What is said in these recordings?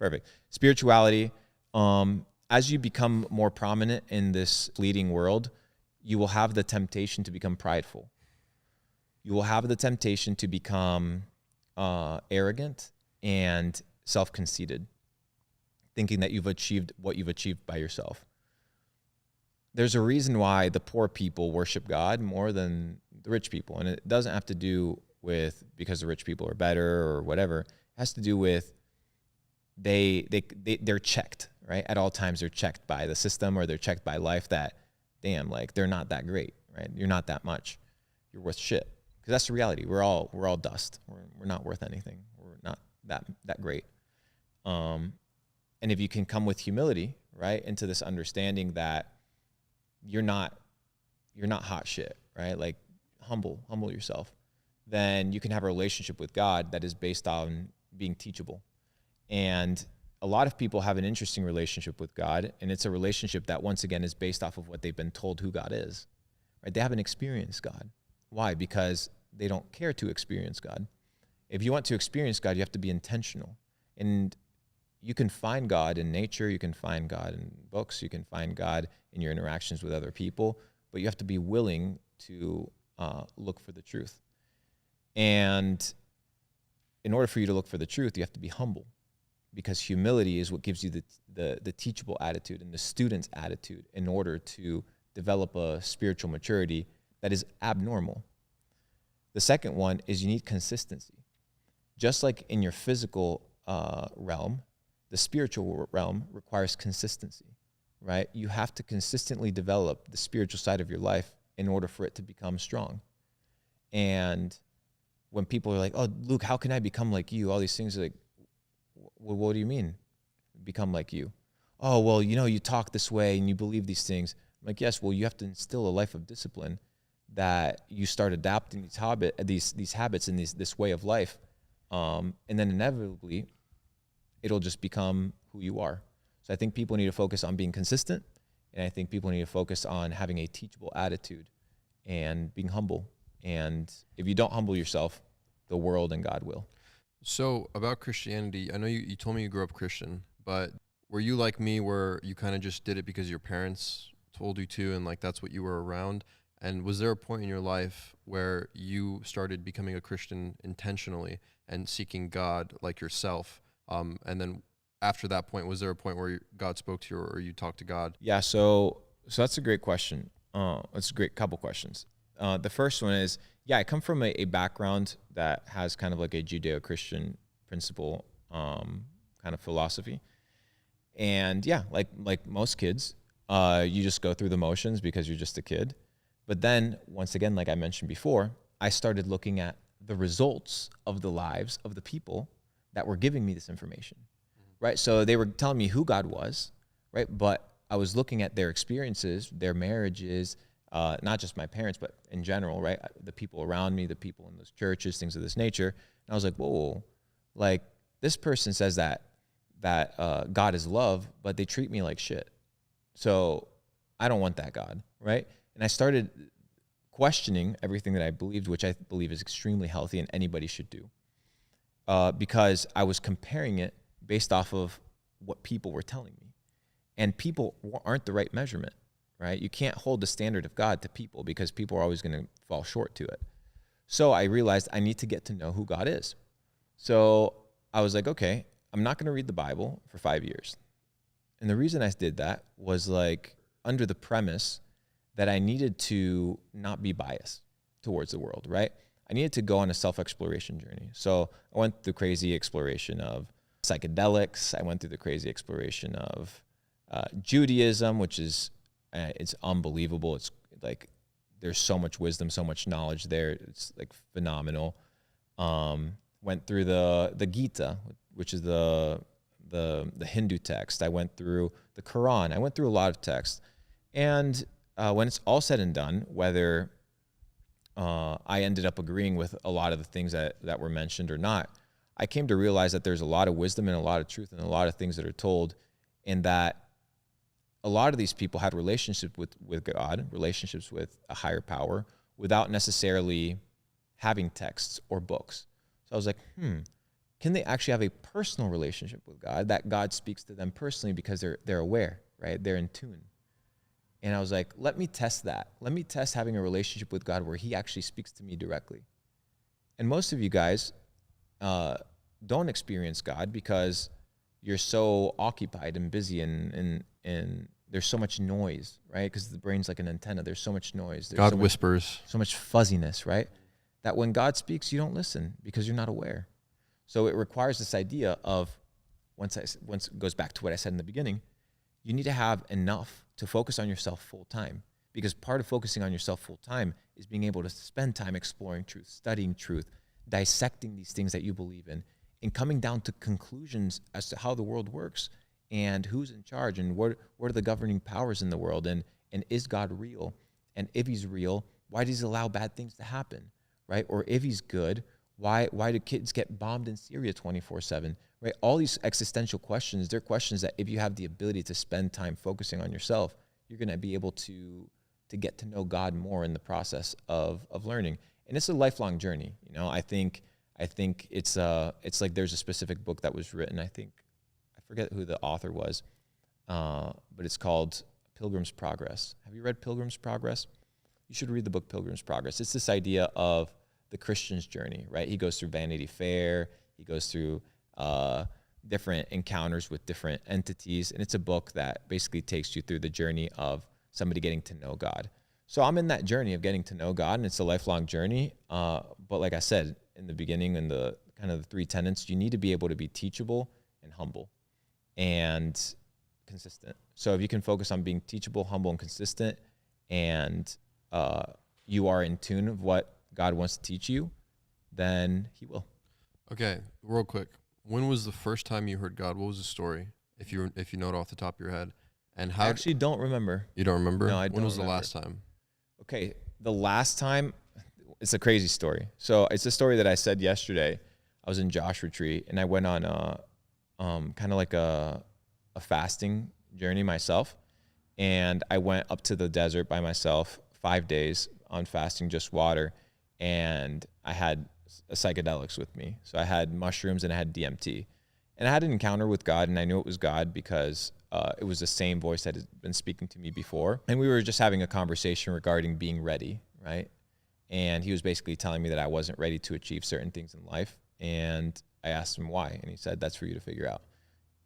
Perfect. Spirituality, as you become more prominent in this fleeting world, you will have the temptation to become prideful. You will have the temptation to become arrogant and self-conceited, thinking that you've achieved what you've achieved by yourself. There's a reason why the poor people worship God more than the rich people. And it doesn't have to do with because the rich people are better or whatever. It has to do with they're checked, right? At all times, they're checked by the system or they're checked by life that, damn, like they're not that great, right? You're not that much. You're worth shit. Because that's the reality. We're all dust. We're not worth anything. We're not that great. And if you can come with humility, right, into this understanding that you're not hot shit, right? Like humble yourself. Then you can have a relationship with God that is based on being teachable. And a lot of people have an interesting relationship with God, and it's a relationship that once again is based off of what they've been told who God is, right? They haven't experienced God. Why? Because they don't care to experience God. If you want to experience God, you have to be intentional. And you can find God in nature, you can find God in books, you can find God in your interactions with other people, but you have to be willing to look for the truth. And in order for you to look for the truth, you have to be humble, because humility is what gives you the teachable attitude and the student's attitude in order to develop a spiritual maturity that is abnormal. The second one is you need consistency. Just like in your physical realm, the spiritual realm requires consistency, right? You have to consistently develop the spiritual side of your life in order for it to become strong. And when people are like, oh, Luke, how can I become like you? All these things are like, well, what do you mean become like you? Oh, well, you talk this way and you believe these things. I'm like, yes, well, you have to instill a life of discipline that you start adapting these habits and this way of life. And then inevitably, it'll just become who you are. So I think people need to focus on being consistent, and I think people need to focus on having a teachable attitude and being humble. And if you don't humble yourself, the world and God will. So about Christianity, I know you told me you grew up Christian, but were you like me where you kind of just did it because your parents told you to and like that's what you were around? And was there a point in your life where you started becoming a Christian intentionally and seeking God like yourself? And then after that point, was there a point where God spoke to you or you talked to God? Yeah, so that's a great question. It's a great couple questions. The first one is, yeah, I come from a background that has kind of like a Judeo-Christian principle kind of philosophy. And yeah, like most kids, you just go through the motions because you're just a kid. But then, once again, like I mentioned before, I started looking at the results of the lives of the people that were giving me this information, right? So they were telling me who God was, right? But I was looking at their experiences, their marriages, not just my parents, but in general, right? The people around me, the people in those churches, things of this nature. And I was like, whoa, like this person says that God is love, but they treat me like shit. So I don't want that God, right? And I started questioning everything that I believed, which I believe is extremely healthy and anybody should do. Because I was comparing it based off of what people were telling me. And people aren't the right measurement, right? You can't hold the standard of God to people because people are always going to fall short to it. So I realized I need to get to know who God is. So I was like, okay, I'm not going to read the Bible for 5 years. And the reason I did that was like under the premise that I needed to not be biased towards the world, right? I needed to go on a self-exploration journey. So I went through crazy exploration of psychedelics. I went through the crazy exploration of Judaism, which is, it's unbelievable. It's like, there's so much wisdom, so much knowledge there. It's like phenomenal. Went through the Gita, which is the Hindu text. I went through the Quran. I went through a lot of texts. And when it's all said and done, whether I ended up agreeing with a lot of the things that were mentioned or not, I came to realize that there's a lot of wisdom and a lot of truth and a lot of things that are told, and that a lot of these people had relationships with God, relationships with a higher power, without necessarily having texts or books. So I was like, can they actually have a personal relationship with God, that God speaks to them personally because they're aware, right? They're in tune. And I was like, let me test that. Let me test having a relationship with God where he actually speaks to me directly. And most of you guys don't experience God because you're so occupied and busy and there's so much noise, right? Because the brain's like an antenna. There's so much noise. There's God whispers. so much fuzziness, right? That when God speaks, you don't listen because you're not aware. So it requires this idea of, once it goes back to what I said in the beginning, you need to have enough to focus on yourself full time, because part of focusing on yourself full time is being able to spend time exploring truth, studying truth, dissecting these things that you believe in, and coming down to conclusions as to how the world works and who's in charge and what are the governing powers in the world, and is God real? And if he's real, why does he allow bad things to happen, right? Or if he's good, why do kids get bombed in Syria 24/7, right? All these existential questions, they're questions that if you have the ability to spend time focusing on yourself, you're going to be able to get to know God more in the process of learning. And it's a lifelong journey. You know, I think it's like there's a specific book that was written. I forget who the author was, but it's called Pilgrim's Progress. Have you read Pilgrim's Progress? You should read the book Pilgrim's Progress. It's this idea of the Christian's journey, right? He goes through Vanity Fair. He goes through different encounters with different entities. And it's a book that basically takes you through the journey of somebody getting to know God. So I'm in that journey of getting to know God, and it's a lifelong journey. But like I said in the beginning, in the kind of the three tenets, you need to be able to be teachable and humble and consistent. So if you can focus on being teachable, humble, and consistent, and you are in tune of what God wants to teach you, then he will. Okay, real quick. When was the first time you heard God? What was the story? If you know it off the top of your head. And how I actually don't remember. You don't remember? No, I don't. When was remember. The last time? Okay, the last time, it's a crazy story. So it's a story that I said yesterday. I was in Josh Retreat, and I went on kind of like a fasting journey myself. And I went up to the desert by myself 5 days on fasting, just water. And I had psychedelics with me. So I had mushrooms and I had DMT. And I had an encounter with God, and I knew it was God because it was the same voice that had been speaking to me before. And we were just having a conversation regarding being ready, right? And he was basically telling me that I wasn't ready to achieve certain things in life. And I asked him why. And he said, that's for you to figure out.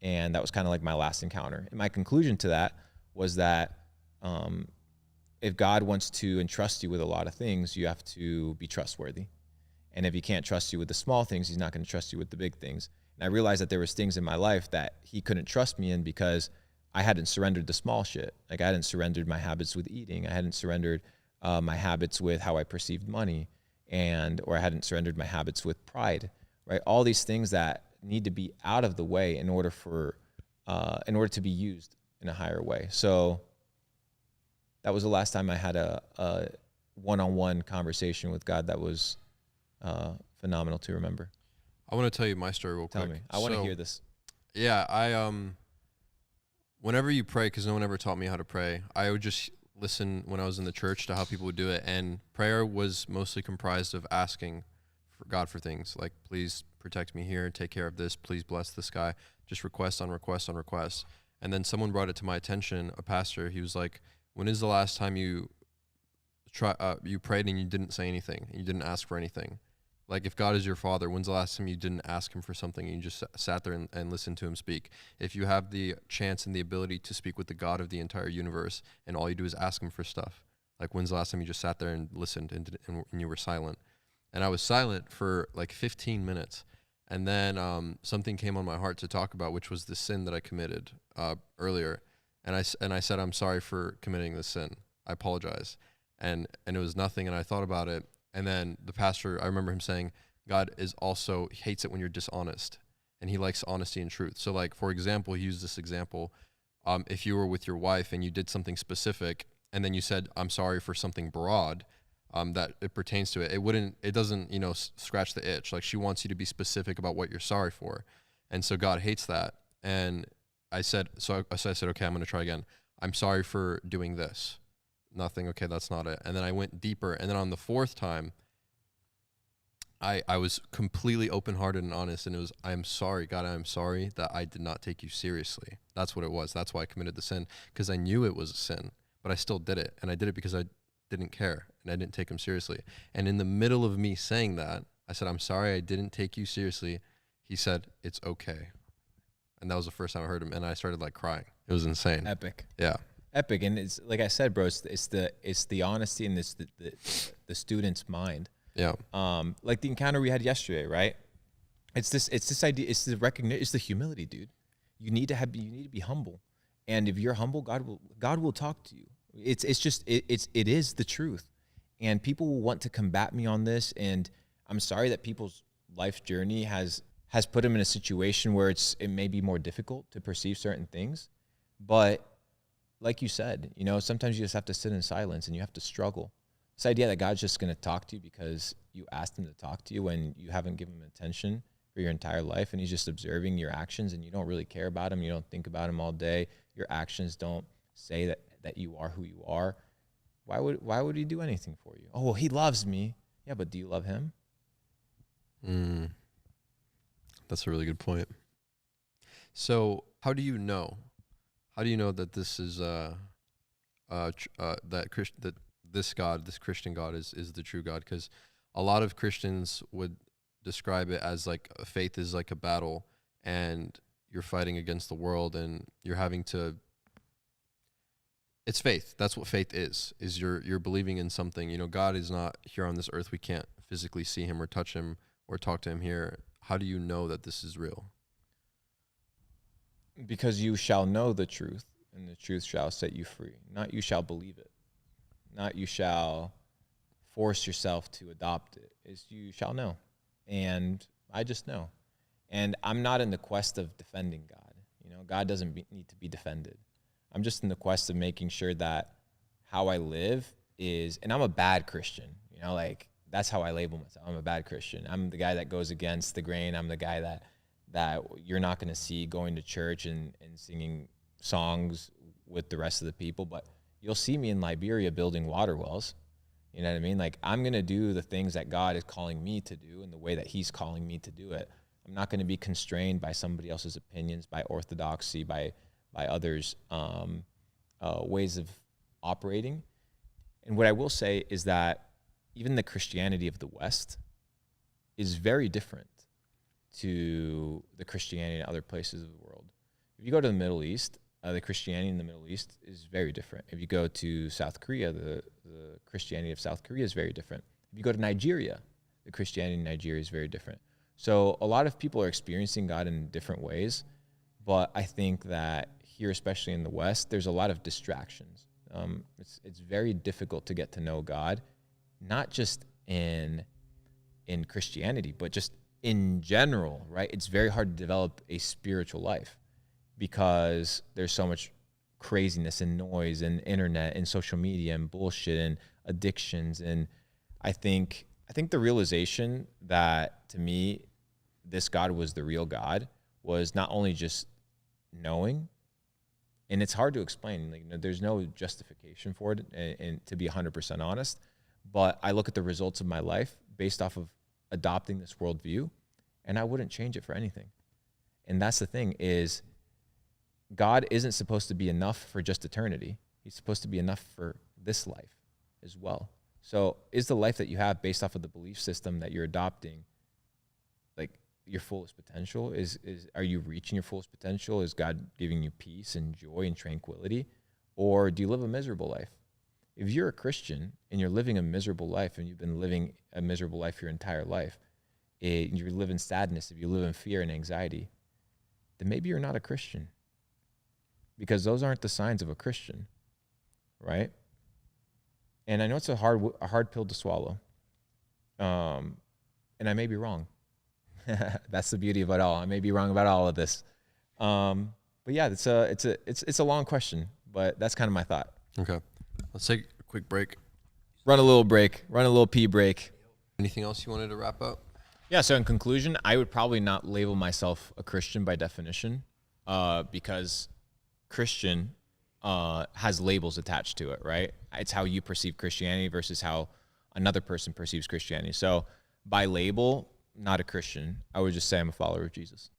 And that was kind of like my last encounter. And my conclusion to that was that if God wants to entrust you with a lot of things, you have to be trustworthy. And if he can't trust you with the small things, he's not going to trust you with the big things. And I realized that there was things in my life that he couldn't trust me in because I hadn't surrendered the small shit. Like I hadn't surrendered my habits with eating. I hadn't surrendered my habits with how I perceived money, or I hadn't surrendered my habits with pride, right? All these things that need to be out of the way in order to be used in a higher way. So that was the last time I had a one-on-one conversation with God that was phenomenal to remember. I want to tell you my story real quick. Tell me. I want to hear this. Yeah, I whenever you pray, because no one ever taught me how to pray, I would just listen when I was in the church to how people would do it, and prayer was mostly comprised of asking for God for things like, please protect me here, take care of this, please bless this guy, just request on request on request. And then someone brought it to my attention, a pastor. He was like, when is the last time you prayed and you didn't say anything, and you didn't ask for anything? Like, if God is your father, when's the last time you didn't ask him for something and you just sat there and listened to him speak? If you have the chance and the ability to speak with the God of the entire universe and all you do is ask him for stuff, like, when's the last time you just sat there and listened and you were silent? And I was silent for like 15 minutes. And then something came on my heart to talk about, which was the sin that I committed earlier. And I said, I'm sorry for committing this sin. I apologize. And it was nothing, and I thought about it. And then the pastor, I remember him saying, God hates it when you're dishonest, and he likes honesty and truth. So, like, for example, he used this example. If you were with your wife and you did something specific, and then you said, I'm sorry for something broad, that it pertains to it, it doesn't, scratch the itch. Like, she wants you to be specific about what you're sorry for. And so God hates that. And I said, okay, I'm going to try again. I'm sorry for doing this. Nothing. Okay, that's not it. And then I went deeper. And then on the fourth time, I was completely open-hearted and honest, and it was, I'm sorry, God, I'm sorry that I did not take you seriously. That's what it was. That's why I committed the sin, because I knew it was a sin, but I still did it, and I did it because I didn't care, and I didn't take him seriously. And in the middle of me saying that, I said, I'm sorry I didn't take you seriously. He said, it's okay. And that was the first time I heard him, and I started like crying. It was insane. Epic. Yeah. Epic. And it's like I said, bro, it's the honesty and the student's mind. Yeah. Like the encounter we had yesterday, right? It's this idea, it's the recognition, it's the humility, dude. You need to be humble. And if you're humble, God will talk to you. It is the truth. And people will want to combat me on this. And I'm sorry that people's life journey has put them in a situation where it may be more difficult to perceive certain things. But like you said, sometimes you just have to sit in silence and you have to struggle. This idea that God's just going to talk to you because you asked him to talk to you when you haven't given him attention for your entire life, and he's just observing your actions and you don't really care about him. You don't think about him all day. Your actions don't say that you are who you are. Why would he do anything for you? Oh, well, he loves me. Yeah, but do you love him? That's a really good point. So how do you know? How do you know that this is that this God, this Christian God, is the true God? Because a lot of Christians would describe it as like faith is like a battle, and you're fighting against the world, and you're having to. It's faith. That's what faith is you're believing in something. God is not here on this earth. We can't physically see him or touch him or talk to him here. How do you know that this is real? Because you shall know the truth, and the truth shall set you free. Not you shall believe it. Not you shall force yourself to adopt it. Is you shall know. And I just know. And I'm not in the quest of defending God. God doesn't need to be defended. I'm just in the quest of making sure that how I live is, and I'm a bad Christian, like that's how I label myself. I'm a bad Christian. I'm the guy that goes against the grain. I'm the guy that you're not going to see going to church and singing songs with the rest of the people, but you'll see me in Liberia building water wells. You know what I mean? Like, I'm going to do the things that God is calling me to do in the way that he's calling me to do it. I'm not going to be constrained by somebody else's opinions, by orthodoxy, by others' ways of operating. And what I will say is that even the Christianity of the West is very different to the Christianity in other places of the world. If you go to the Middle East, the Christianity in the Middle East is very different. If you go to South Korea, the Christianity of South Korea is very different. If you go to Nigeria, the Christianity in Nigeria is very different. So a lot of people are experiencing God in different ways, but I think that here, especially in the West, there's a lot of distractions. It's very difficult to get to know God, not just in Christianity, but just in general, right? It's very hard to develop a spiritual life because there's so much craziness and noise and internet and social media and bullshit and addictions. And I think the realization that, to me, this God was the real God was not only just knowing, and it's hard to explain. Like, there's no justification for it, and to be 100% honest, but I look at the results of my life based off of adopting this worldview, and I wouldn't change it for anything. And that's the thing, is God isn't supposed to be enough for just eternity. He's supposed to be enough for this life as well. So is the life that you have based off of the belief system that you're adopting, like, your fullest potential? Are you reaching your fullest potential? Is God giving you peace and joy and tranquility? Or do you live a miserable life? If you're a Christian and you're living a miserable life, and you've been living a miserable life your entire life, you live in sadness, if you live in fear and anxiety, then maybe you're not a Christian, because those aren't the signs of a Christian, right? And I know it's a hard pill to swallow, and I may be wrong. That's the beauty of it all. I may be wrong about all of this, but yeah, it's a long question, but that's kind of my thought. Okay, let's take a quick break. Run a little pee break. Anything else you wanted to wrap up? Yeah. So in conclusion, I would probably not label myself a Christian by definition, because Christian has labels attached to it, right? It's how you perceive Christianity versus how another person perceives Christianity. So by label, not a Christian. I would just say I'm a follower of Jesus.